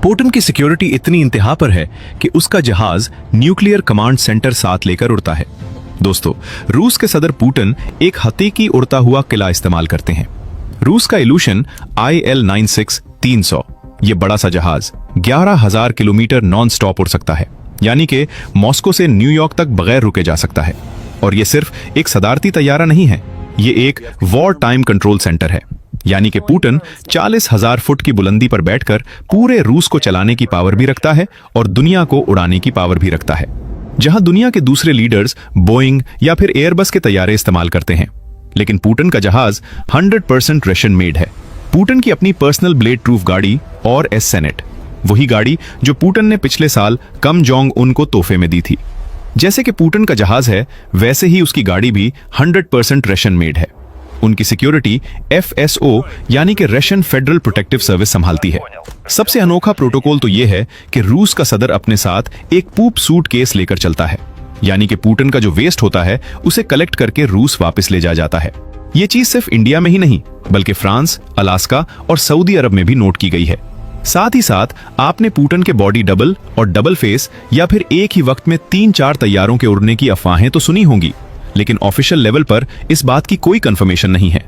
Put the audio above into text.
Putin की security इतनी इंतहा पर है कि उसका जहाज न्यूक्लियर कमांड सेंटर साथ लेकर उड़ता है। दोस्तों, रूस के सदर पुतिन एक हकीकी उड़ता हुआ किला इस्तेमाल करते हैं। रूस का इल्यूशन IL-96 300 ये बड़ा सा जहाज 11,000 किलोमीटर नॉन स्टॉप उड़ सकता है, यानी कि मॉस्को से न्यूयॉर्क तक बगैर रुके जा सकता है। और ये सिर्फ एक सदारती तैयारा नहीं है, ये एक वॉर टाइम कंट्रोल सेंटर है, यानी कि पुतिन 40,000 फुट की बुलंदी पर बैठकर पूरे रूस को चलाने की पावर भी रखता है और दुनिया को उड़ाने की पावर भी रखता है। जहां दुनिया के दूसरे लीडर्स बोइंग या फिर एयरबस के तैयारे इस्तेमाल करते हैं, लेकिन पुतिन का जहाज 100% रशियन मेड है। पुतिन की अपनी पर्सनल ब्लेड प्रूफ गाड़ी और एस-सेनेट, वही गाड़ी जो पुतिन ने पिछले साल किम जोंग उन को तोहफे में दी थी। जैसे कि पुतिन का जहाज है, वैसे ही उसकी गाड़ी भी 100% रशियन मेड है। उनकी सिक्योरिटी FSO यानी कि रशियन फेडरल प्रोटेक्टिव सर्विस संभालती है। सबसे अनोखा प्रोटोकॉल तो यह है कि रूस का सदर अपने साथ एक पूप सूट केस लेकर चलता है, यानी कि पुतिन का जो वेस्ट होता है उसे कलेक्ट करके रूस वापस ले जाया जाता है। ये चीज सिर्फ इंडिया में ही नहीं बल्कि फ्रांस, अलास्का और सऊदी अरब में भी नोट की गई है। साथ ही साथ आपने पुतिन के बॉडी डबल और डबल फेस या फिर एक ही वक्त में 3-4 तैयारों के उड़ने की अफवाहें तो सुनी होंगी, लेकिन ऑफिशियल लेवल पर इस बात की कोई कंफर्मेशन नहीं है।